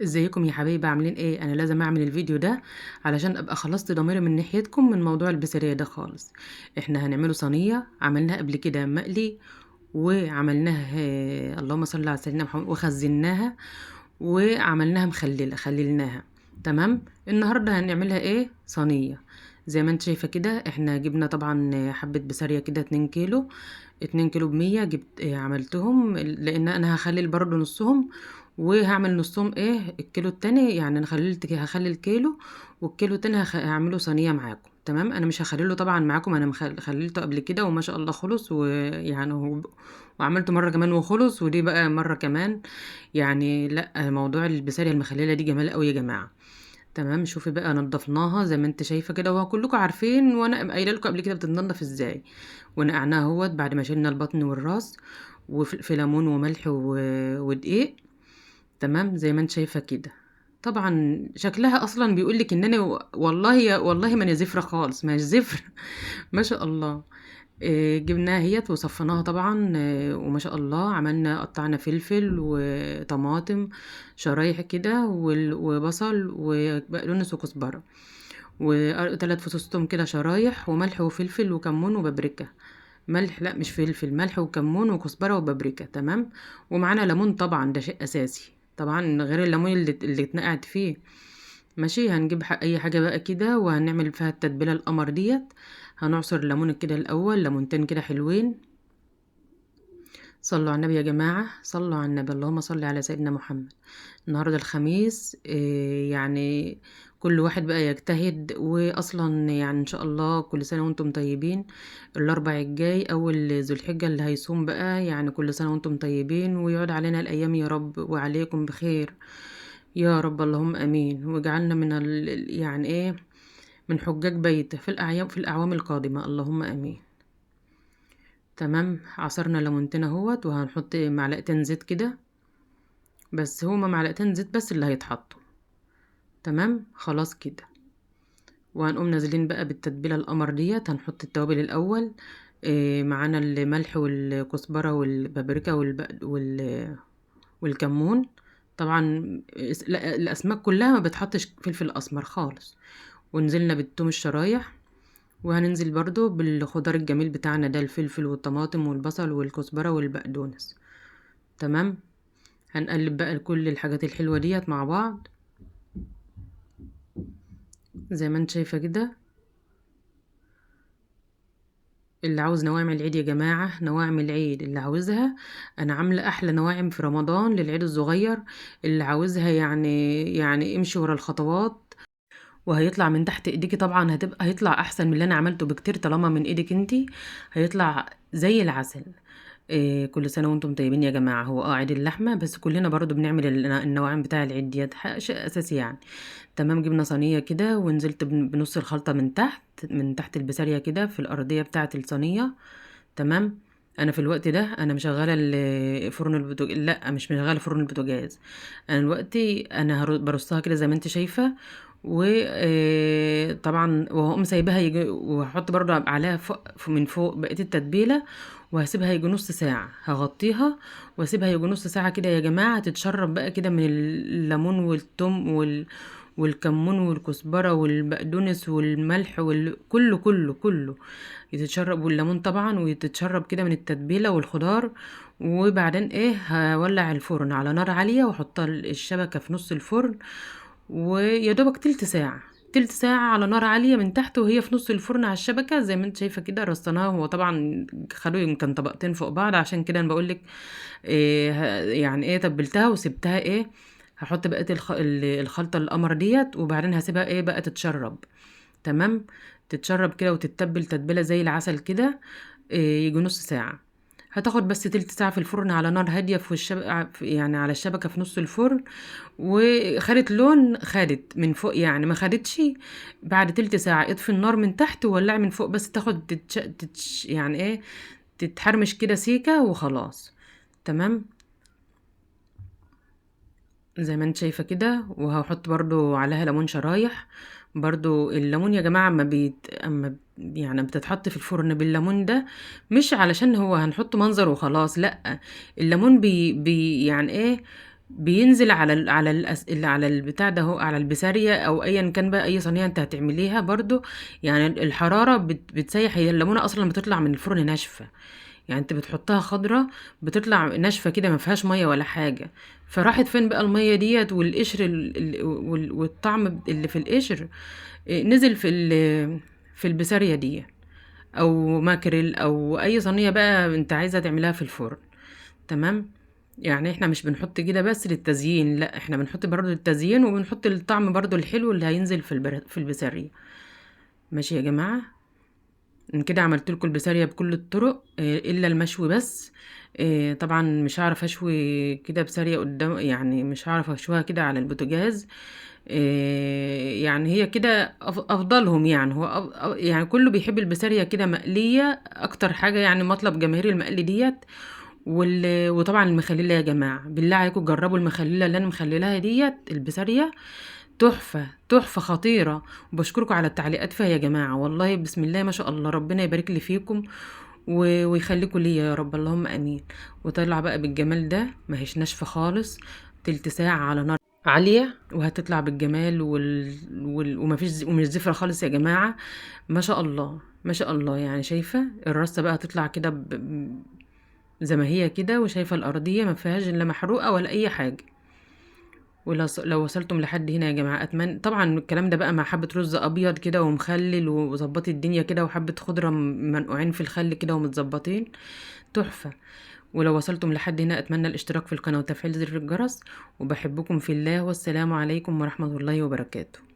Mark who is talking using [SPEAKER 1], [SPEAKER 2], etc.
[SPEAKER 1] ازيكم يا حبايبي؟ عاملين ايه؟ انا لازم اعمل الفيديو ده علشان ابقى خلصت ضميري من ناحيتكم من موضوع البسارية ده خالص. احنا هنعمله صينية عملناها قبل كده مقلي، وعملناها اللهم صل على سيدنا محمد، وخزناها، وعملناها مخللة خللناها. تمام. النهاردة هنعملها ايه؟ صينية. زي ما انت شايفة كده، احنا جبنا طبعا حبة بسارية كده 2 كيلو. 2 كيلو ب100 جبت عملتهم لان انا هخلل برضو نصهم، وهعمل نصهم ايه الكيلو التاني. يعني انا هخلي الكيلو، والكيلو التاني هعمله صينية معاكم. تمام. انا مش هخلله طبعا معاكم، انا خللته قبل كده وما شاء الله خلص، ويعني وعملته مرة كمان وخلص، ودي بقى مرة كمان. يعني لا، موضوع البسارية المخللة دي جمال قوي يا جماعة. تمام. شوفي بقى، نضفناها زي ما انت شايفه كده، وهو كلكم عارفين وانا قايله لكم قبل كده بتتنضف ازاي. ونقعناها اهوت بعد ما شلنا البطن والراس، وفي ليمون وملح ودقيق. تمام زي ما انت شايفه كده. طبعا شكلها اصلا بيقول لك ان انا والله والله ما انا زفره خالص، مش زفر. ما شاء الله. جبناها هيت وصفناها طبعا، وما شاء الله عملنا قطعنا فلفل وطماطم شرايح كده، وبصل وبقدونس وكزبرة، وثلاث فصوص توم كده شرايح، وملح وفلفل وكمون وبابريكا. ملح، لا مش فلفل، ملح وكمون وكزبرة وبابريكا. تمام. ومعانا ليمون طبعا، ده شيء اساسي طبعا غير الليمون اللي اتنقعت فيه. ماشي. هنجيب اي حاجه بقى كده، وهنعمل فيها التتبيله القمر ديت. هنعصر ليمون كده الاول، ليمونتين كده حلوين. صلوا على النبي يا جماعه، صلوا على النبي، اللهم صل على سيدنا محمد. النهارده الخميس، يعني كل واحد بقى يجتهد، واصلا يعني ان شاء الله كل سنه وانتم طيبين. الاربع الجاي اول ذو الحجه اللي هيصوم بقى، يعني كل سنه وانتم طيبين، ويعود علينا الايام يا رب وعليكم بخير يا رب، اللهم امين. واجعلنا من يعني ايه، من حجاج بيته في الاعوام القادمه، اللهم امين. تمام. عصرنا ليمونتين اهوت، وهنحط معلقتين زيت كده، بس هما معلقتين زيت بس اللي هيتحطوا. تمام خلاص كده. وهنقوم نازلين بقى بالتتبيله القمر ديت. هنحط التوابل الاول، معانا الملح والكزبره والبابريكا والكمون. طبعا الاسماك كلها ما بتحطش فلفل اسمر خالص. ونزلنا بالثوم الشرايح، وهننزل برضو بالخضار الجميل بتاعنا ده، الفلفل والطماطم والبصل والكزبرة والبقدونس. تمام. هنقلب بقى كل الحاجات الحلوة ديت مع بعض زي ما انت شايفة كده. اللي عاوز نواعم العيد يا جماعة، نواعم العيد اللي عاوزها، انا عاملة احلى نواعم في رمضان للعيد الصغير. اللي عاوزها يعني امشي ورا الخطوات، وهيطلع من تحت ايديكي طبعا، هيطلع احسن من اللي انا عملته بكتير طالما من ايدك انتي. هيطلع زي العسل. كل سنة وانتم طيبين يا جماعة. هو عيد اللحمة، بس كلنا برضو بنعمل النواعم بتاع العيد ديت، شيء اساسي يعني. تمام. جبنا صينية كده، ونزلت بنص الخلطة من تحت البسارية كده في الأرضية بتاعة الصينية. تمام. انا في الوقت ده انا مشغله فرن البوتاجاز، لا مش مشغله فرن البوتاجاز. انا دلوقتي انا برصها كده زي ما انت شايفه. وطبعا وهقوم سايباها يجي، وهحط برضو عليها من فوق بقيه التتبيله، وهسيبها يجي نص ساعه. هغطيها واسيبها يجي نص ساعه كده يا جماعه، تتشرب بقى كده من الليمون والثوم والكمون والكزبره والبقدونس والملح كله كله كله يتشرب، والليمون طبعا، ويتشرب كده من التتبيله والخضار. وبعدين ايه، هولع الفرن على نار عاليه، واحط الشبكه في نص الفرن، ويا دوبك تلت ساعة. تلت ساعة على نار عالية من تحت، وهي في نص الفرن على الشبكة زي ما انت شايفة كده. رصناها، هو طبعا خدوا يمكن طبقتين فوق بعض، عشان كده انا بقولك إيه، يعني ايه، تبلتها وسبتها ايه. هحط بقية الخلطة القمر ديت، وبعدين هسيبها ايه بقى تتشرب. تمام. تتشرب كده وتتبل تتبيلة زي العسل كده. إيه، يجي نص ساعة. هتاخد بس تلت ساعة في الفرن على نار هادية في الشبكة، يعني على الشبكة في نص الفرن. وخدت لون، خدت من فوق يعني ما خدتش. بعد تلت ساعة اطفي النار من تحت، وولعي من فوق بس تاخد يعني ايه، تتحرمش كده سيكة وخلاص. تمام. زي ما انت شايفة كده. وهحط برضو عليها ليمون شرايح. برضو الليمون يا جماعة اما يعني بتتحط في الفرن بالليمون ده، مش علشان هو هنحط منظر وخلاص، لا. الليمون يعني ايه، بينزل على البتاع ده اهو، على البسارية او ايا كان بقى اي صينية انت هتعمليها برضو. يعني الحرارة بتسيح. هي الليمونة اصلا بتطلع من الفرن ناشفة، يعني انت بتحطها خضرة بتطلع ناشفة كده، ما فيهاش مية ولا حاجة. فراحت فين بقى المية ديت والقشر والطعم اللي في القشر نزل في البسارية دي، او ماكريل او اي صينية بقى انت عايزة تعملها في الفرن. تمام. يعني احنا مش بنحط كده بس للتزيين، لا احنا بنحط برضو للتزيين وبنحط الطعم برضو الحلو اللي هينزل في البسارية. ماشي يا جماعة. إن كده عملت لكم البسارية بكل الطرق الا المشوي بس. طبعا مش هعرف اشوي كده بسارية قدام، يعني مش هعرف اشويها كده على البوتاجاز. يعني هي كده افضلهم. يعني هو يعني كله بيحب البسارية كده مقلية اكتر حاجة، يعني مطلب جماهيري المقلي ديت. وطبعا المخلله يا جماعه، بالله عليكم جربوا المخلله اللي انا مخللاها ديت البساريه. تحفه تحفه خطيره. وبشكركم على التعليقات فيها يا جماعه، والله بسم الله ما شاء الله، ربنا يبارك لي فيكم ويخليكم ليا يا رب، اللهم امين. وطلع بقى بالجمال ده، ما هيش ناشفه خالص. تلت ساعه على نار عاليه وهتطلع بالجمال ومش زفره خالص يا جماعه. ما شاء الله ما شاء الله. يعني شايفه الرصه بقى هتطلع كده زي ما هي كده، وشايفة الأرضية ما فيهاش إلا محروقة ولا أي حاجة. لو وصلتم لحد هنا يا جماعة، أتمنى طبعا الكلام ده بقى مع حبة رز أبيض كده ومخلل وظبطي الدنيا كده، وحبة خضرة منقوعين في الخل كده ومتظبطين. تحفة. ولو وصلتم لحد هنا أتمنى الاشتراك في القناة وتفعيل زر الجرس. وبحبكم في الله، والسلام عليكم ورحمة الله وبركاته.